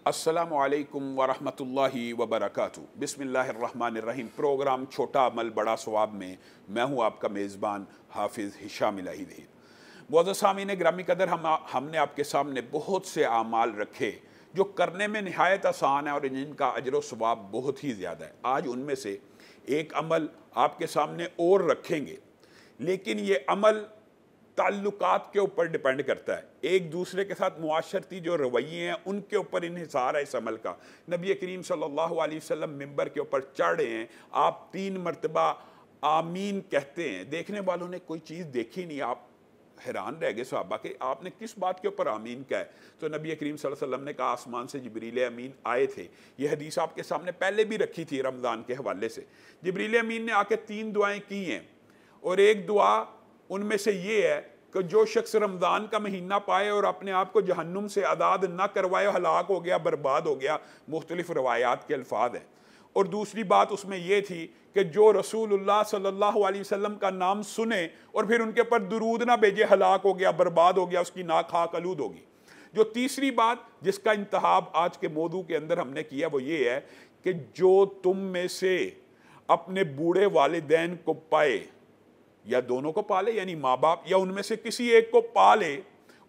السلام علیکم ورحمۃ اللہ وبرکاتہ۔ بسم اللہ الرحمن الرحیم۔ پروگرام چھوٹا عمل بڑا ثواب میں میں ہوں آپ کا میزبان حافظ ہشام الہی دہی۔ معزز سامعین گرامی قدر، ہم نے آپ کے سامنے بہت سے اعمال رکھے جو کرنے میں نہایت آسان ہے اور جن کا اجر و ثواب بہت ہی زیادہ ہے۔ آج ان میں سے ایک عمل آپ کے سامنے اور رکھیں گے، لیکن یہ عمل تعلقات کے اوپر ڈیپینڈ کرتا ہے، ایک دوسرے کے ساتھ معاشرتی جو رویے ہیں ان کے اوپر انحصار ہے اس عمل کا۔ نبی کریم صلی اللہ علیہ وسلم ممبر کے اوپر چڑھ رہے ہیں، آپ 3 مرتبہ آمین کہتے ہیں۔ دیکھنے والوں نے کوئی چیز دیکھی نہیں، آپ حیران رہ گئے صحابہ کہ آپ نے کس بات کے اوپر آمین کہا ہے؟ تو نبی کریم صلی اللہ علیہ وسلم نے کہا آسمان سے جبریل امین آئے تھے۔ یہ حدیث آپ کے سامنے پہلے بھی رکھی تھی رمضان کے حوالے سے۔ جبریل امین نے آ کے 3 دعائیں کی ہیں، اور ایک دعا ان میں سے یہ ہے کہ جو شخص رمضان کا مہینہ پائے اور اپنے آپ کو جہنم سے آزاد نہ کروائے، ہلاک ہو گیا، برباد ہو گیا۔ مختلف روایات کے الفاظ ہیں۔ اور دوسری بات اس میں یہ تھی کہ جو رسول اللہ صلی اللہ علیہ وسلم کا نام سنے اور پھر ان کے پر درود نہ بھیجے، ہلاک ہو گیا، برباد ہو گیا، اس کی ناک خاک آلود ہوگی۔ جو تیسری بات جس کا انتخاب آج کے موضوع کے اندر ہم نے کیا وہ یہ ہے کہ جو تم میں سے اپنے بوڑھے والدین کو پائے، یا دونوں کو پالے یعنی ماں باپ، یا ان میں سے کسی ایک کو پالے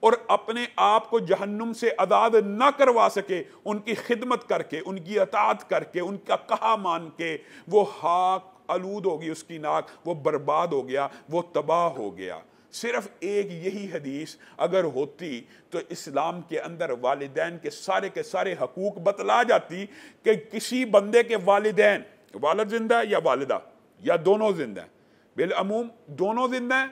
اور اپنے آپ کو جہنم سے آزاد نہ کروا سکے، ان کی خدمت کر کے، ان کی اطاعت کر کے، ان کا کہا مان کے، وہ خاک آلود ہوگی اس کی ناک، وہ برباد ہو گیا، وہ تباہ ہو گیا۔ صرف ایک یہی حدیث اگر ہوتی تو اسلام کے اندر والدین کے سارے حقوق بتلا جاتی کہ کسی بندے کے والدین، والد زندہ ہے یا والدہ یا دونوں زندہ ہیں، بالعموم دونوں زندہ ہیں،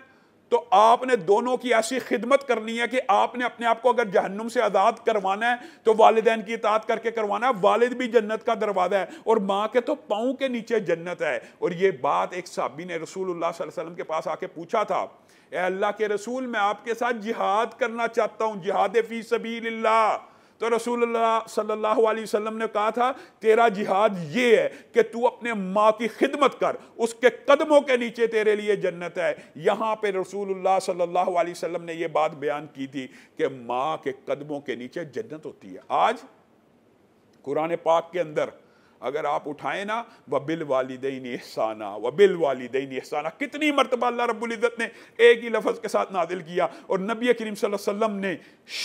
تو آپ نے دونوں کی ایسی خدمت کرنی ہے کہ آپ نے اپنے آپ کو اگر جہنم سے آزاد کروانا ہے تو والدین کی اطاعت کر کے کروانا ہے۔ والد بھی جنت کا دروازہ ہے، اور ماں کے تو پاؤں کے نیچے جنت ہے۔ اور یہ بات ایک صحابی نے رسول اللہ صلی اللہ علیہ وسلم کے پاس آ کے پوچھا تھا، اے اللہ کے رسول، میں آپ کے ساتھ جہاد کرنا چاہتا ہوں، جہاد فی سبیل اللہ۔ تو رسول اللہ صلی اللہ علیہ وسلم نے کہا تھا تیرا جہاد یہ ہے کہ تو اپنے ماں کی خدمت کر، اس کے قدموں کے نیچے تیرے لیے جنت ہے۔ یہاں پہ رسول اللہ صلی اللہ علیہ وسلم نے یہ بات بیان کی تھی کہ ماں کے قدموں کے نیچے جنت ہوتی ہے۔ آج قرآن پاک کے اندر اگر آپ اٹھائیں نا، وَبِالْوَالِدَيْنِ إِحْسَانًا وَبِالْوَالِدَيْنِ إِحْسَانًا، کتنی مرتبہ اللہ رب العزت نے ایک ہی لفظ کے ساتھ نازل کیا۔ اور نبی کریم صلی اللہ علیہ وسلم نے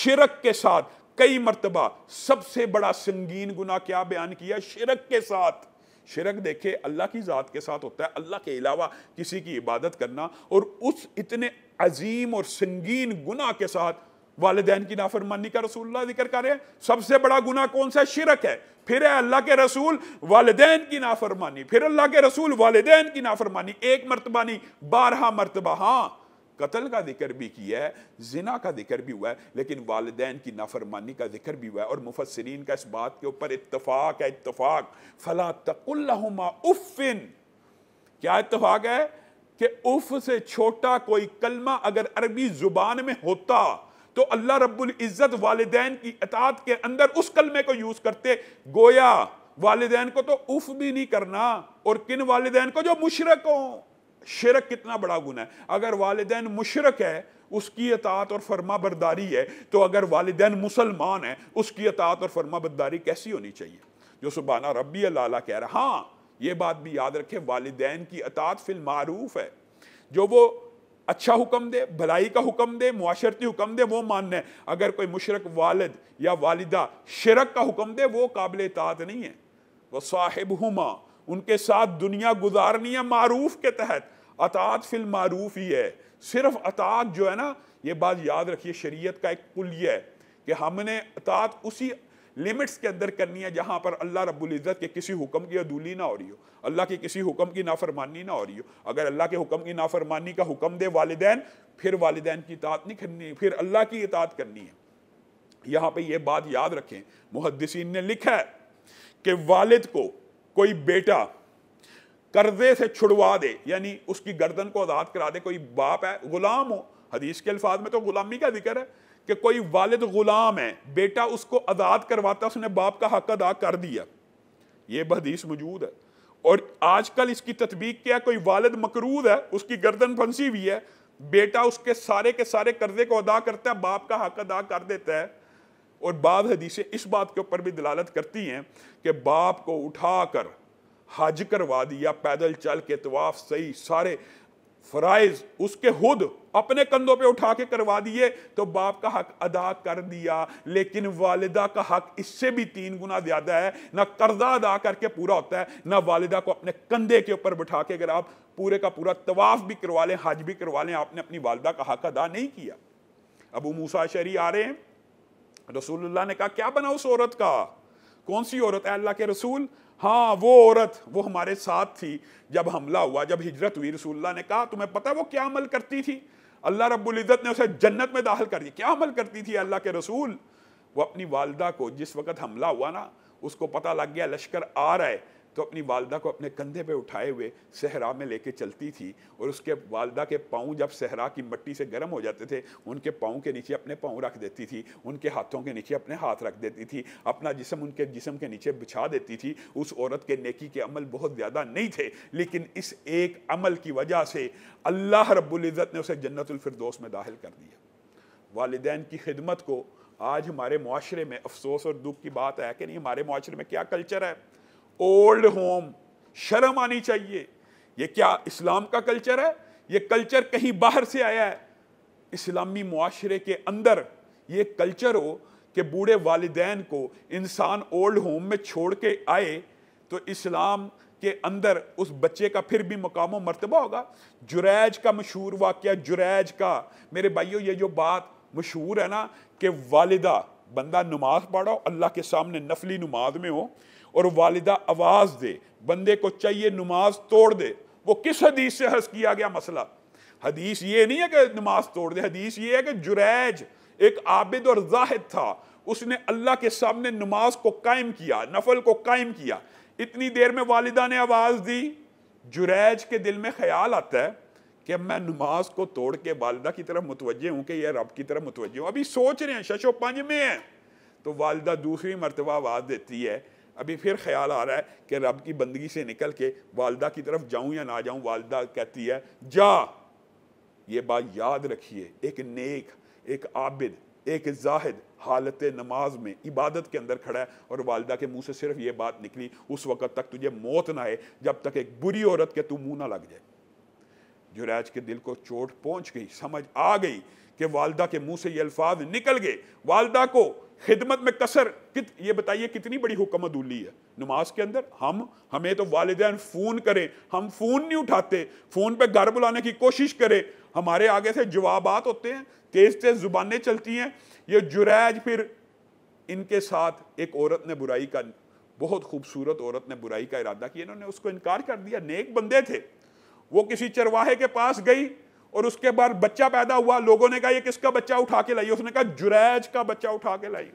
شرک کے ساتھ کئی مرتبہ سب سے بڑا سنگین گناہ کیا بیان کیا؟ شرک کے ساتھ۔ شرک دیکھے اللہ کی ذات کے ساتھ ہوتا ہے، اللہ کے علاوہ کسی کی عبادت کرنا، اور اس اتنے عظیم اور سنگین گناہ کے ساتھ والدین کی نافرمانی کا رسول اللہ ذکر کر رہے ہیں۔ سب سے بڑا گناہ کون سا؟ شرک ہے۔ پھر ہے اللہ کے رسول والدین کی نافرمانی، پھر اللہ کے رسول والدین کی نافرمانی، ایک مرتبہ نہیں 12 مرتبہ۔ ہاں، قتل کا ذکر بھی کیا ہے، زنا کا ذکر بھی ہوا ہے، لیکن والدین کی نافرمانی کا ذکر بھی ہوا ہے۔ اور مفسرین کا اس بات کے اوپر اتفاق ہے، اتفاق، فَلَا تَقُلْ لَهُمَا اُفٍّ۔ کیا اتفاق ہے کہ اف سے چھوٹا کوئی کلمہ اگر عربی زبان میں ہوتا تو اللہ رب العزت والدین کی اطاعت کے اندر اس کلمے کو یوز کرتے۔ گویا والدین کو تو اف بھی نہیں کرنا، اور کن والدین کو؟ جو مشرک ہوں۔ شرک کتنا بڑا گناہ ہے۔ اگر والدین مشرک ہے اس کی اطاعت اور فرما برداری ہے، تو اگر والدین مسلمان ہیں اس کی اطاعت اور فرما برداری کیسی ہونی چاہیے؟ جو سبحان ربی الاعلیٰ کہہ رہا۔ ہاں، یہ بات بھی یاد رکھیں، والدین کی اطاعت فی المعروف ہے، جو وہ اچھا حکم دے، بھلائی کا حکم دے، معاشرتی حکم دے، وہ ماننا ہے۔ اگر کوئی مشرک والد یا والدہ شرک کا حکم دے، وہ قابل اطاعت نہیں ہے۔ وَصَاحِبْهُمَا، ان کے ساتھ دنیا گزارنی ہے معروف کے تحت۔ اطاعت فی المعروف ہی ہے۔ صرف اطاعت جو ہے نا، یہ بات یاد رکھیے، شریعت کا ایک کلیہ ہے کہ ہم نے اطاعت اسی لیمٹس کے اندر کرنی ہے جہاں پر اللہ رب العزت کے کسی حکم کی عدولی نہ ہو رہی ہو، اللہ کے کسی حکم کی نافرمانی نہ ہو رہی ہو۔ اگر اللہ کے حکم کی نافرمانی کا حکم دے والدین، پھر والدین کی اطاعت نہیں کرنی، پھر اللہ کی اطاعت کرنی ہے۔ یہاں پہ یہ بات یاد رکھیں، محدثین نے لکھا ہے کہ والد کو کوئی بیٹا قرضے سے چھڑوا دے، یعنی اس کی گردن کو آزاد کرا دے، کوئی باپ ہے غلام ہو، حدیث کے الفاظ میں تو غلامی کا ذکر ہے کہ کوئی والد غلام ہے، بیٹا اس کو آزاد کرواتا، اس نے باپ کا حق ادا کر دیا، یہ حدیث موجود ہے۔ اور آج کل اس کی تطبیق کیا ہے؟ کوئی والد مقروض ہے، اس کی گردن پھنسی ہوئی ہے، بیٹا اس کے سارے قرضے کو ادا کرتا ہے، باپ کا حق ادا کر دیتا ہے، اور بعض حدیثیں اس بات کے اوپر بھی دلالت کرتی ہیں کہ باپ کو اٹھا کر حج کروا دیا، پیدل چل کے طواف صحیح سارے فرائض اس کے خود اپنے کندھوں پہ اٹھا کے کروا دیے تو باپ کا حق ادا کر دیا، لیکن والدہ کا حق اس سے بھی 3 گنا زیادہ ہے۔ نہ قرضہ ادا کر کے پورا ہوتا ہے، نہ والدہ کو اپنے کندھے کے اوپر بٹھا کے اگر آپ پورے کا پورا طواف بھی کروا لیں، حج بھی کروا لیں، آپ نے اپنی والدہ کا حق ادا نہیں کیا۔ ابو موسیٰ اشعری آ رہے ہیں، رسول اللہ نے کہا کیا بنا اس عورت کا؟ کون سی عورت؟ اے اللہ کے رسول، ہاں وہ عورت، وہ ہمارے ساتھ تھی جب حملہ ہوا، جب ہجرت ہوئی۔ رسول اللہ نے کہا تمہیں پتہ وہ کیا عمل کرتی تھی؟ اللہ رب العزت نے اسے جنت میں داخل کر دیا۔ کیا عمل کرتی تھی اللہ کے رسول؟ وہ اپنی والدہ کو، جس وقت حملہ ہوا نا، اس کو پتہ لگ گیا لشکر آ رہا ہے، تو اپنی والدہ کو اپنے کندھے پہ اٹھائے ہوئے صحرا میں لے کے چلتی تھی، اور اس کے والدہ کے پاؤں جب صحرا کی مٹی سے گرم ہو جاتے تھے، ان کے پاؤں کے نیچے اپنے پاؤں رکھ دیتی تھی، ان کے ہاتھوں کے نیچے اپنے ہاتھ رکھ دیتی تھی، اپنا جسم ان کے جسم کے نیچے بچھا دیتی تھی۔ اس عورت کے نیکی کے عمل بہت زیادہ نہیں تھے، لیکن اس ایک عمل کی وجہ سے اللہ رب العزت نے اسے جنت الفردوس میں داخل کر دیا۔ والدین کی خدمت کو آج ہمارے معاشرے میں افسوس اور دکھ کی بات ہے کہ نہیں، ہمارے معاشرے میں کیا کلچر ہے؟ اولڈ ہوم، شرم آنی چاہیے۔ یہ کیا اسلام کا کلچر ہے؟ یہ کلچر کہیں باہر سے آیا ہے؟ اسلامی معاشرے کے اندر یہ کلچر ہو کہ بوڑھے والدین کو انسان اولڈ ہوم میں چھوڑ کے آئے تو اسلام کے اندر اس بچے کا پھر بھی مقام و مرتبہ ہوگا۔ جریج کا مشہور واقعہ، جریج کا، میرے بھائیو یہ جو بات مشہور ہے نا کہ والدہ، بندہ نماز پڑھو اللہ کے سامنے نفلی نماز میں ہو اور والدہ آواز دے، بندے کو چاہیے نماز توڑ دے، وہ کس حدیث سے حذف کیا گیا مسئلہ؟ حدیث یہ نہیں ہے کہ نماز توڑ دے، حدیث یہ ہے کہ جریج ایک عابد اور زاہد تھا، اس نے اللہ کے سامنے نماز کو قائم کیا، نفل کو قائم کیا، اتنی دیر میں والدہ نے آواز دی، جریج کے دل میں خیال آتا ہے کہ میں نماز کو توڑ کے والدہ کی طرف متوجہ ہوں کہ یہ رب کی طرف متوجہ ہوں، ابھی سوچ رہے ہیں، شش و پنج میں ہیں، تو والدہ دوسری مرتبہ آواز دیتی ہے، ابھی پھر خیال آ رہا ہے کہ رب کی بندگی سے نکل کے والدہ کی طرف جاؤں یا نہ جاؤں، والدہ کہتی ہے جا۔ یہ بات یاد رکھیے، ایک نیک، ایک عابد، ایک زاہد حالت نماز میں عبادت کے اندر کھڑا ہے اور والدہ کے منہ سے صرف یہ بات نکلی، اس وقت تک تجھے موت نہ آئے جب تک ایک بری عورت کے تو منہ نہ لگ جائے۔ جریج کے دل کو چوٹ پہنچ گئی، سمجھ آ گئی کہ والدہ کے منہ سے یہ الفاظ نکل گئے، والدہ کو خدمت میں قصر، یہ بتائیے کتنی بڑی حکم عدولی ہے نماز کے اندر۔ ہمیں تو والدین فون کریں، ہم فون نہیں اٹھاتے، فون پہ گھر بلانے کی کوشش کریں، ہمارے آگے سے جوابات ہوتے ہیں، تیز تیز زبانیں چلتی ہیں۔ یہ جریج پھر ان کے ساتھ ایک عورت نے برائی کا، بہت خوبصورت عورت نے برائی کا ارادہ کیا، انہوں نے اس کو انکار کر دیا، نیک بندے تھے، وہ کسی چرواہے کے پاس گئی اور اس کے بعد بچہ پیدا ہوا، لوگوں نے کہا یہ کس کا بچہ اٹھا کے لائی؟ اس نے کہا جریج کا بچہ اٹھا کے لائی۔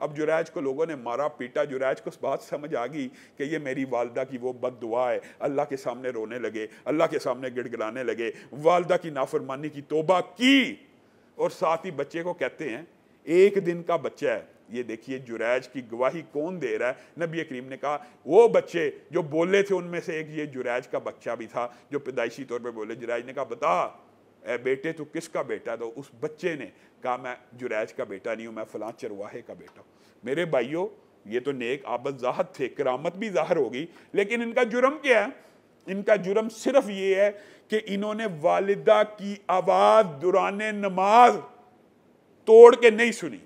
اب جریج کو لوگوں نے مارا پیٹا، جریج کو اس بات سمجھ آ گئی کہ یہ میری والدہ کی وہ بد دعا ہے، اللہ کے سامنے رونے لگے، اللہ کے سامنے گڑ گڑانے لگے، والدہ کی نافرمانی کی توبہ کی، اور ساتھ ہی بچے کو کہتے ہیں 1 دن کا بچہ ہے۔ یہ دیکھیے جریج کی گواہی کون دے رہا ہے؟ نبی کریم نے کہا وہ بچے جو بولے تھے ان میں سے ایک یہ جریج کا بچہ بھی تھا جو پیدائشی طور پہ بولے۔ جریج نے کہا بتا اے بیٹے تو کس کا بیٹا ہے؟ تو اس بچے نے کہا میں جریج کا بیٹا نہیں ہوں، میں فلاں چرواہے کا بیٹا ہوں۔ میرے بھائیو یہ تو نیک عابد زاہد تھے، کرامت بھی ظاہر ہوگی، لیکن ان کا جرم کیا ہے؟ ان کا جرم صرف یہ ہے کہ انہوں نے والدہ کی آواز دوران نماز توڑ کے نہیں سنی۔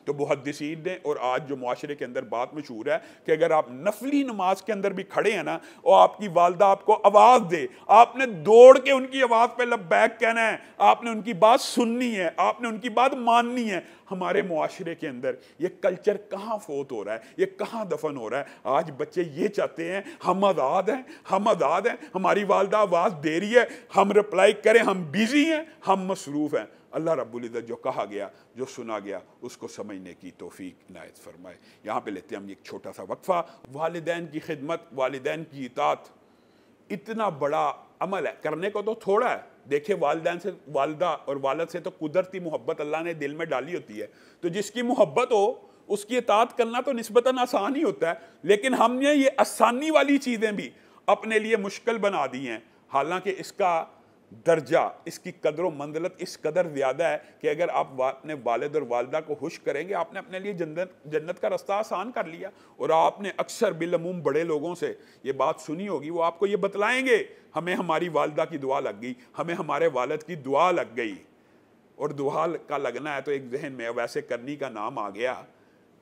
تو محدثین نے اور آج جو معاشرے کے اندر بات مشہور ہے کہ اگر آپ نفلی نماز کے اندر بھی کھڑے ہیں نا اور آپ کی والدہ آپ کو آواز دے، آپ نے دوڑ کے ان کی آواز پہ لبیک کہنا ہے، آپ نے ان کی بات سننی ہے، آپ نے ان کی بات ماننی ہے۔ ہمارے معاشرے کے اندر یہ کلچر کہاں فوت ہو رہا ہے، یہ کہاں دفن ہو رہا ہے؟ آج بچے یہ چاہتے ہیں ہم آزاد ہیں، ہم آزاد ہیں، ہماری والدہ آواز دے رہی ہے، ہم رپلائی کریں، ہم بیزی ہیں، ہم مصروف ہیں۔ اللہ رب العزت جو کہا گیا، جو سنا گیا، اس کو سمجھنے کی توفیق عنایت فرمائے۔ یہاں پہ لیتے ہیں ہم ایک چھوٹا سا وقفہ۔ والدین کی خدمت، والدین کی اطاعت اتنا بڑا عمل ہے، کرنے کو تو تھوڑا ہے۔ دیکھیں والدین سے، والدہ اور والد سے تو قدرتی محبت اللہ نے دل میں ڈالی ہوتی ہے، تو جس کی محبت ہو اس کی اطاعت کرنا تو نسبتاً آسان ہی ہوتا ہے، لیکن ہم نے یہ آسانی والی چیزیں بھی اپنے لیے مشکل بنا دی ہیں، حالانکہ اس کا درجہ، اس کی قدر و منزلت اس قدر زیادہ ہے کہ اگر آپ اپنے والد اور والدہ کو خوش کریں گے، آپ نے اپنے لیے جنت کا رستہ آسان کر لیا۔ اور آپ نے اکثر بالعموم بڑے لوگوں سے یہ بات سنی ہوگی، وہ آپ کو یہ بتلائیں گے ہمیں ہماری والدہ کی دعا لگ گئی، ہمیں ہمارے والد کی دعا لگ گئی۔ اور دعا کا لگنا ہے تو ایک ذہن میں ویسے کرنی کا نام آ گیا،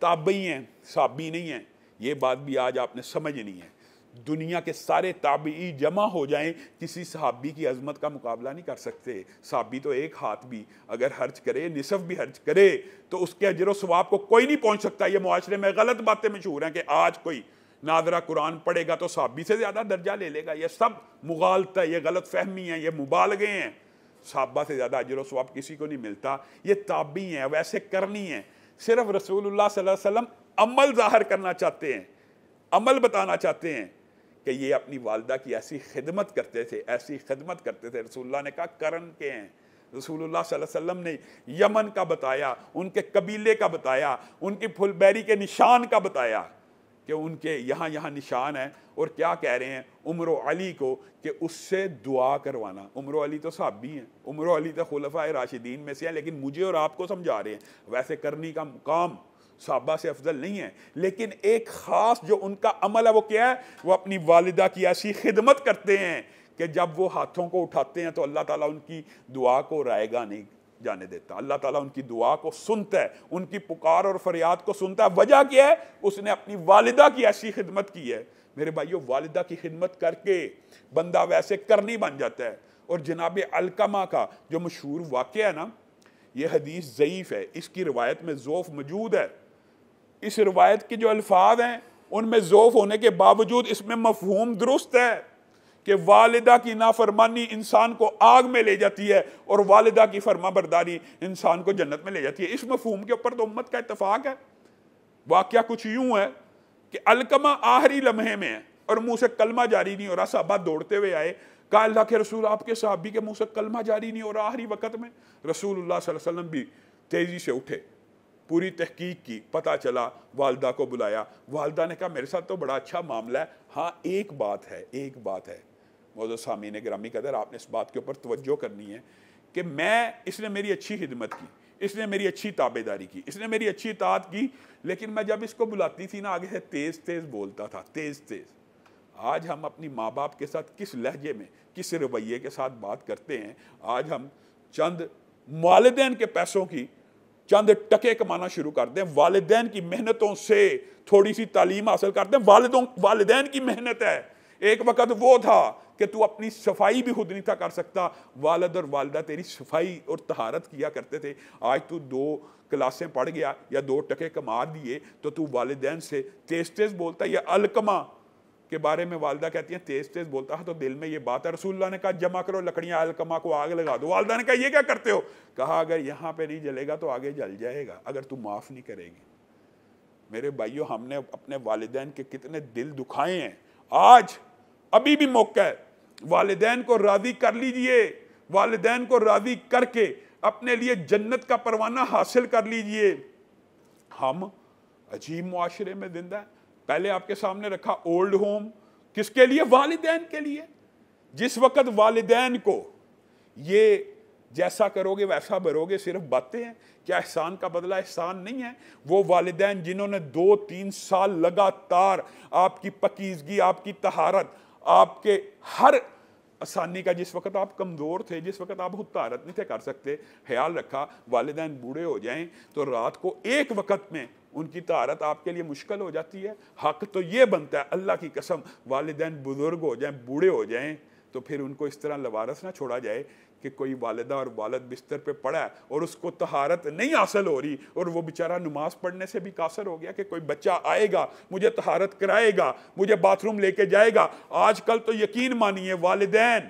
تابعی ہیں، صحابی نہیں ہیں۔ یہ بات بھی آج آپ نے سمجھنی ہے، دنیا کے سارے تابعی جمع ہو جائیں کسی صحابی کی عظمت کا مقابلہ نہیں کر سکتے۔ صحابی تو ایک ہاتھ بھی اگر خرچ کرے، نصف بھی خرچ کرے، تو اس کے اجر و ثواب کو کوئی نہیں پہنچ سکتا۔ یہ معاشرے میں غلط باتیں مشہور ہیں کہ آج کوئی ناظرہ قرآن پڑھے گا تو صحابی سے زیادہ درجہ لے لے گا۔ یہ سب مغالطہ ہے، یہ غلط فہمی ہے، یہ مبالغے ہیں۔ صحابہ سے زیادہ اجر و ثواب کسی کو نہیں ملتا۔ یہ تابعی ہیں، ویسے کرنی ہے۔ صرف رسول اللہ صلی اللہ علیہ وسلم عمل ظاہر کرنا چاہتے ہیں، عمل بتانا چاہتے ہیں کہ یہ اپنی والدہ کی ایسی خدمت کرتے تھے، ایسی خدمت کرتے تھے۔ رسول اللہ نے کہا کرن کے ہیں۔ رسول اللہ صلی اللہ علیہ وسلم نے یمن کا بتایا، ان کے قبیلے کا بتایا، ان کی پھل بیری کے نشان کا بتایا کہ ان کے یہاں یہاں نشان ہے۔ اور کیا کہہ رہے ہیں عمر و علی کو کہ اس سے دعا کروانا۔ عمر و علی تو صحابی ہیں، عمر و علی تو خلفائے راشدین میں سے ہیں، لیکن مجھے اور آپ کو سمجھا رہے ہیں ویسے کرنی کا مقام صحابہ سے افضل نہیں ہے، لیکن ایک خاص جو ان کا عمل ہے وہ کیا ہے؟ وہ اپنی والدہ کی ایسی خدمت کرتے ہیں کہ جب وہ ہاتھوں کو اٹھاتے ہیں تو اللہ تعالیٰ ان کی دعا کو رائے گا نہیں جانے دیتا۔ اللہ تعالیٰ ان کی دعا کو سنتا ہے، ان کی پکار اور فریاد کو سنتا ہے۔ وجہ کیا ہے؟ اس نے اپنی والدہ کی ایسی خدمت کی ہے۔ میرے بھائیو، والدہ کی خدمت کر کے بندہ ویسے کرنی بن جاتا ہے۔ اور جناب علقمہ کا جو مشہور واقعہ ہے نا، یہ حدیث ضعیف ہے، اس کی روایت میں ضعف موجود ہے۔ اس روایت کے جو الفاظ ہیں ان میں ضعف ہونے کے باوجود اس میں مفہوم درست ہے کہ والدہ کی نافرمانی انسان کو آگ میں لے جاتی ہے اور والدہ کی فرما برداری انسان کو جنت میں لے جاتی ہے۔ اس مفہوم کے اوپر تو امت کا اتفاق ہے۔ واقعہ کچھ یوں ہے کہ علقمہ آخری لمحے میں ہے اور منہ سے کلمہ جاری نہیں ہو رہا۔ صحابہ دوڑتے ہوئے آئے، کہا اللہ کے رسول، آپ کے صحابی کے منہ سے کلمہ جاری نہیں ہو رہا آخری وقت میں۔ رسول اللہ صلی اللہ علیہ وسلم بھی تیزی سے اٹھے، پوری تحقیق کی، پتہ چلا، والدہ کو بلایا۔ والدہ نے کہا میرے ساتھ تو بڑا اچھا معاملہ ہے، ہاں ایک بات ہے۔ معزز سامعین گرامی قدر، آپ نے اس بات کے اوپر توجہ کرنی ہے کہ اس نے میری اچھی خدمت کی، اس نے میری اچھی تابعداری کی، اس نے میری اچھی اطاعت کی، لیکن میں جب اس کو بلاتی تھی نا آگے سے تیز تیز بولتا تھا، تیز تیز۔ آج ہم اپنی ماں باپ کے ساتھ کس لہجے میں، کس رویے کے ساتھ بات کرتے ہیں؟ آج ہم چند والدین کے پیسوں کی چند ٹکے کمانا شروع کر دیں، والدین کی محنتوں سے تھوڑی سی تعلیم حاصل کرتے ہیں۔ والدین کی محنت ہے۔ ایک وقت وہ تھا کہ تو اپنی صفائی بھی خود نہیں تھا کر سکتا، والد اور والدہ تیری صفائی اور طہارت کیا کرتے تھے۔ آج تو 2 کلاسیں پڑھ گیا یا 2 ٹکے کما دیے تو والدین سے تیز تیز بولتا ہے۔ یہ علقمہ کے بارے میں والدہ کہتی ہیں تیز تیز بولتا ہے، تو دل میں یہ بات ہے۔ رسول اللہ نے کہا جمع کرو لکڑیاں، علقمہ کو آگ لگا دو۔ والدہ نے کہا یہ کیا کرتے ہو؟ کہا اگر یہاں پہ نہیں جلے گا تو آگے جل جائے گا اگر تم معاف نہیں کرے گی۔ میرے بھائیو، ہم نے اپنے والدین کے کتنے دل دکھائے ہیں۔ آج ابھی بھی موقع ہے، والدین کو راضی کر لیجئے، والدین کو راضی کر کے اپنے لیے جنت کا پروانہ حاصل کر لیجئے۔ ہم عجیب معاشرے میں زندہ ہیں۔ پہلے آپ کے سامنے رکھا اولڈ ہوم، کس کے لیے؟ والدین کے لیے۔ جس وقت والدین کو یہ جیسا کرو گے ویسا بھرو گے صرف باتیں ہیں، کیا احسان کا بدلہ احسان نہیں ہے؟ وہ والدین جنہوں نے 2-3 سال لگاتار آپ کی پاکیزگی، آپ کی طہارت، آپ کے ہر آسانی کا، جس وقت آپ کمزور تھے، جس وقت آپ خود طہارت نہیں تھے کر سکتے، خیال رکھا۔ والدین بوڑھے ہو جائیں تو رات کو ایک وقت میں ان کی طہارت آپ کے لیے مشکل ہو جاتی ہے۔ حق تو یہ بنتا ہے، اللہ کی قسم، والدین بزرگ ہو جائیں، بوڑھے ہو جائیں تو پھر ان کو اس طرح لوارث نہ چھوڑا جائے کہ کوئی والدہ اور والد بستر پہ پڑا ہے اور اس کو طہارت نہیں حاصل ہو رہی اور وہ بیچارہ نماز پڑھنے سے بھی قاصر ہو گیا کہ کوئی بچہ آئے گا، مجھے طہارت کرائے گا، مجھے باتھ روم لے کے جائے گا۔ آج کل تو یقین مانیے والدین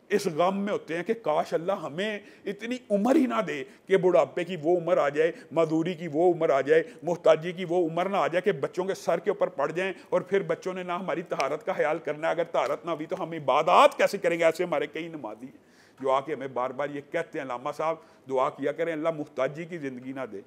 اس غم میں ہوتے ہیں کہ کاش اللہ ہمیں اتنی عمر ہی نہ دے کہ بڑھاپے کی وہ عمر آ جائے، معذوری کی وہ عمر آ جائے، محتاجی کی وہ عمر نہ آ جائے کہ بچوں کے سر کے اوپر پڑ جائیں اور پھر بچوں نے نہ ہماری طہارت کا خیال کرنا ہے۔ اگر طہارت نہ ہوئی تو ہم عبادات کیسے کریں گے؟ ایسے ہمارے کئی نمازی ہیں جو آ کے ہمیں بار بار یہ کہتے ہیں علامہ صاحب دعا کیا کریں اللہ محتاجی کی زندگی نہ دے۔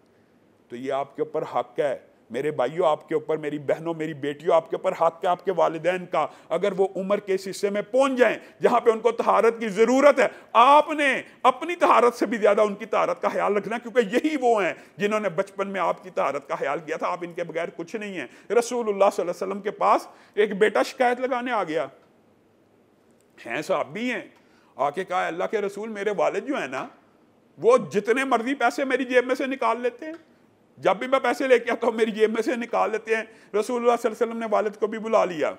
تو یہ آپ کے اوپر حق ہے، میرے بھائیوں آپ کے اوپر، میری بہنوں، میری بیٹیوں، آپ کے اوپر حق ہے آپ کے والدین کا، اگر وہ عمر کے اس حصے میں پہنچ جائیں جہاں پہ ان کو طہارت کی ضرورت ہے، آپ نے اپنی طہارت سے بھی زیادہ ان کی طہارت کا خیال رکھنا، کیونکہ یہی وہ ہیں جنہوں نے بچپن میں آپ کی طہارت کا خیال کیا تھا. آپ ان کے بغیر کچھ نہیں ہیں. رسول اللہ صلی اللہ علیہ وسلم کے پاس ایک بیٹا شکایت لگانے آ گیا، ہیں صحابی ہیں، آ کے کہا اللہ کے رسول میرے والد جو ہیں نا وہ جتنے مرضی پیسے میری جیب میں سے نکال لیتے ہیں، جب بھی میں پیسے لے کے آتا ہوں میری جیب میں سے نکال لیتے ہیں. رسول اللہ صلی اللہ علیہ وسلم نے والد کو بھی بلا لیا.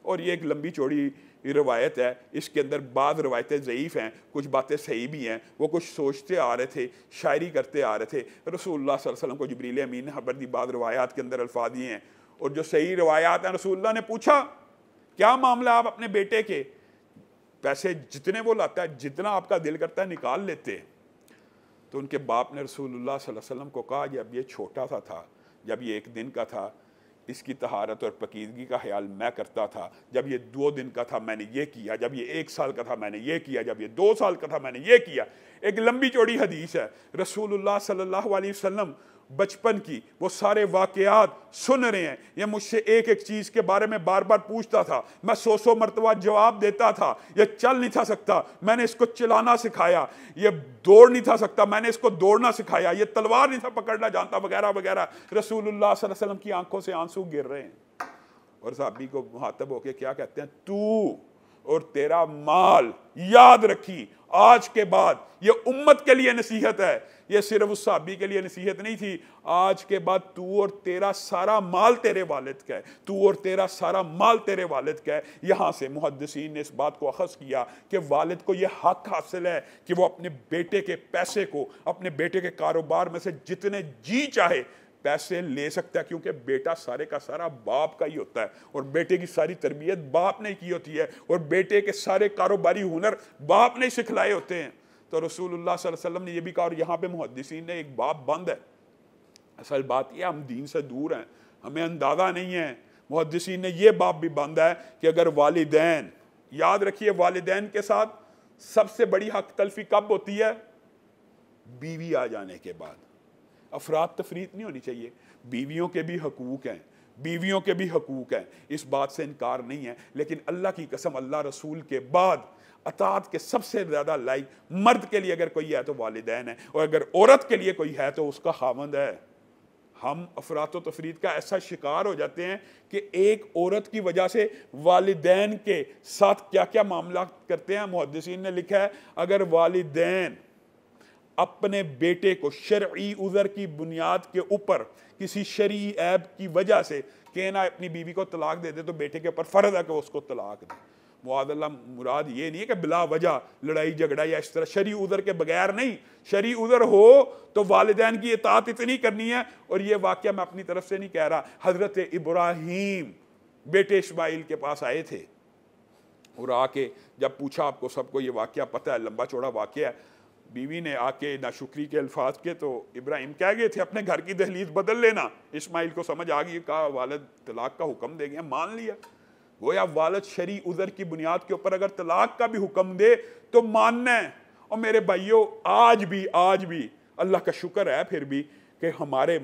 اور یہ ایک لمبی چوڑی روایت ہے، اس کے اندر بعض روایتیں ضعیف ہیں، کچھ باتیں صحیح بھی ہیں. وہ کچھ سوچتے آ رہے تھے، شاعری کرتے آ رہے تھے. رسول اللہ صلی اللہ علیہ وسلم کو جبریل امین نے خبر دی. بعض روایات کے اندر الفاظ یہ ہیں، اور جو صحیح روایات ہیں رسول اللہ نے پوچھا کیا معاملہ آپ اپنے بیٹے کے پیسے جتنے وہ لاتا ہے جتنا آپ کا دل کرتا ہے نکال لیتے. تو ان کے باپ نے رسول اللہ صلی اللہ علیہ وسلم کو کہا جب یہ چھوٹا سا تھا، جب یہ 1 دن کا تھا، اس کی طہارت اور پاکیزگی کا خیال میں کرتا تھا. جب یہ 2 دن کا تھا میں نے یہ کیا، جب یہ 1 سال کا تھا میں نے یہ کیا، جب یہ 2 سال کا تھا میں نے یہ کیا. ایک لمبی چوڑی حدیث ہے. رسول اللہ صلی اللہ علیہ وسلم بچپن کی وہ سارے واقعات سن رہے ہیں. یہ مجھ سے ایک ایک چیز کے بارے میں بار بار پوچھتا تھا، میں 100 مرتبہ جواب دیتا تھا. یہ چل نہیں تھا سکتا، میں نے اس کو چلانا سکھایا. یہ دوڑ نہیں تھا سکتا، میں نے اس کو دوڑنا سکھایا. یہ تلوار نہیں تھا پکڑنا جانتا، وغیرہ وغیرہ. رسول اللہ صلی اللہ علیہ وسلم کی آنکھوں سے آنسو گر رہے ہیں، اور صحابی کو مخاطب ہو کے کیا کہتے ہیں، تو اور تیرا مال یاد رکھی آج کے بعد. یہ امت کے لیے نصیحت ہے، یہ صرف اس صحابی کے لیے نصیحت نہیں تھی. آج کے بعد تو اور تیرا سارا مال تیرے والد کا ہے، تو اور تیرا سارا مال تیرے والد کا ہے. یہاں سے محدثین نے اس بات کو اخذ کیا کہ والد کو یہ حق حاصل ہے کہ وہ اپنے بیٹے کے پیسے کو، اپنے بیٹے کے کاروبار میں سے جتنے جی چاہے پیسے لے سکتا ہے، کیونکہ بیٹا سارے کا سارا باپ کا ہی ہوتا ہے، اور بیٹے کی ساری تربیت باپ نے کی ہوتی ہے، اور بیٹے کے سارے کاروباری ہنر باپ نے سکھلائے ہوتے ہیں. تو رسول اللہ صلی اللہ علیہ وسلم نے یہ بھی کہا، اور یہاں پہ محدثین نے ایک باب بند ہے. اصل بات یہ ہم دین سے دور ہیں، ہمیں اندازہ نہیں ہے. محدثین نے یہ باب بھی بند ہے کہ اگر والدین، یاد رکھیے والدین کے ساتھ سب سے بڑی حق تلفی کب ہوتی ہے؟ بیوی آ جانے کے بعد. افراد تفریط نہیں ہونی چاہیے. بیویوں کے بھی حقوق ہیں، بیویوں کے بھی حقوق ہیں، اس بات سے انکار نہیں ہے. لیکن اللہ کی قسم اللہ رسول کے بعد اطاعت کے سب سے زیادہ لائق مرد کے لیے اگر کوئی ہے تو والدین ہے، اور اگر عورت کے لیے کوئی ہے تو اس کا خاوند ہے. ہم افراط و تفریط کا ایسا شکار ہو جاتے ہیں کہ ایک عورت کی وجہ سے والدین کے ساتھ کیا کیا معاملات کرتے ہیں. محدثین نے لکھا ہے اگر والدین اپنے بیٹے کو شرعی عذر کی بنیاد کے اوپر کسی شرعی عیب کی وجہ سے کہنا اپنی بیوی کو طلاق دے دے تو بیٹے کے اوپر فرض ہے کہ اس کو طلاق دے. معاذ اللہ مراد یہ نہیں ہے کہ بلا وجہ لڑائی جھگڑا یا اس طرح، شرعی عذر کے بغیر نہیں. شرعی عذر ہو تو والدین کی اطاعت اتنی کرنی ہے. اور یہ واقعہ میں اپنی طرف سے نہیں کہہ رہا، حضرت ابراہیم بیٹے اسماعیل کے پاس آئے تھے، اور آ کے جب پوچھا، آپ کو سب کو یہ واقعہ پتہ ہے، لمبا چوڑا واقعہ ہے. بیوی نے آ کے ناشکری کے الفاظ کے تو ابراہیم کہہ گئے تھے اپنے گھر کی دہلیز بدل لینا. اسماعیل کو سمجھ آ گئی، کہا والد طلاق کا حکم دے گیا، مان لیا. گویا والد شرعی عذر کی بنیاد کے اوپر اگر طلاق کا بھی حکم دے تو ماننا ہے. اور میرے بھائیوں آج بھی اللہ کا شکر ہے پھر بھی کہ ہمارے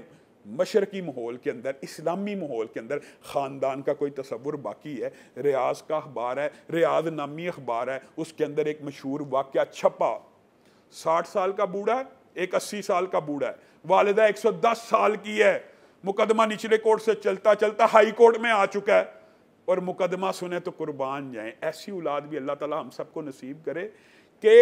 مشرقی ماحول کے اندر، اسلامی ماحول کے اندر خاندان کا کوئی تصور باقی ہے. ریاض کا اخبار ہے، ریاض نامی اخبار ہے، اس کے اندر ایک مشہور واقعہ چھپا. 60 سال کا بوڑھا ہے، ایک 80 سال کا بوڑھا ہے، والدہ 110 سال کی ہے. مقدمہ نچلے کورٹ سے چلتا چلتا ہائی کورٹ میں آ چکا ہے، اور مقدمہ سنے تو قربان جائیں. ایسی اولاد بھی اللہ تعالی ہم سب کو نصیب کرے کہ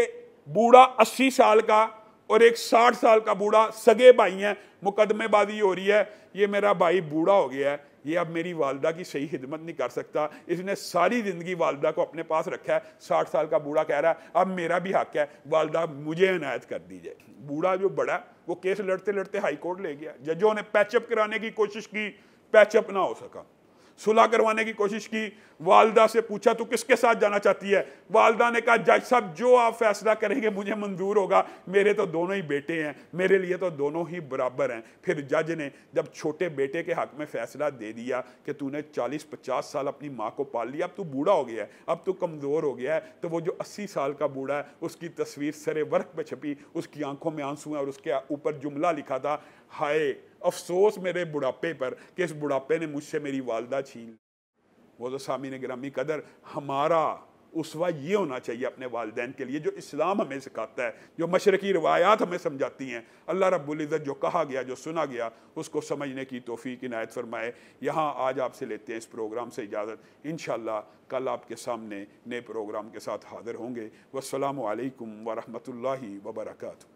بوڑھا 80 سال کا اور ایک 60 سال کا بوڑھا سگے بھائی ہیں. مقدمے بازی ہو رہی ہے، یہ میرا بھائی بوڑھا ہو گیا ہے، یہ اب میری والدہ کی صحیح خدمت نہیں کر سکتا، اس نے ساری زندگی والدہ کو اپنے پاس رکھا ہے. 60 سال کا بوڑھا کہہ رہا ہے اب میرا بھی حق ہے، والدہ مجھے عنایت کر دیجئے. بوڑھا جو بڑا وہ کیس لڑتے لڑتے ہائی کورٹ لے گیا. ججوں نے پیچ اپ کرانے کی کوشش کی، پیچ اپ نہ ہو سکا. صلح کروانے کی کوشش کی، والدہ سے پوچھا تو کس کے ساتھ جانا چاہتی ہے؟ والدہ نے کہا جج صاحب جو آپ فیصلہ کریں گے مجھے منظور ہوگا، میرے تو دونوں ہی بیٹے ہیں، میرے لیے تو دونوں ہی برابر ہیں. پھر جج نے جب چھوٹے بیٹے کے حق میں فیصلہ دے دیا کہ تو نے 40-50 سال اپنی ماں کو پال لیا، اب تو بوڑھا ہو گیا ہے، اب تو کمزور ہو گیا ہے، تو وہ جو 80 سال کا بوڑھا ہے اس کی تصویر سرے ورق پہ چھپی، اس کی آنکھوں میں آنسو ہیں، اور اس کے اوپر جملہ لکھا تھا ہائے افسوس میرے بڑھاپے پر کہ اس بڑھاپے نے مجھ سے میری والدہ چھین. وہ سامعین گرامی قدر، ہمارا اسوہ یہ ہونا چاہیے اپنے والدین کے لیے جو اسلام ہمیں سکھاتا ہے، جو مشرقی روایات ہمیں سمجھاتی ہیں. اللہ رب العزت جو کہا گیا، جو سنا گیا، اس کو سمجھنے کی توفیق عنایت فرمائے. یہاں آج آپ سے لیتے ہیں اس پروگرام سے اجازت. انشاءاللہ کل آپ کے سامنے نئے پروگرام کے ساتھ حاضر ہوں گے. والسلام علیکم ورحمۃ اللہ وبرکاتہ.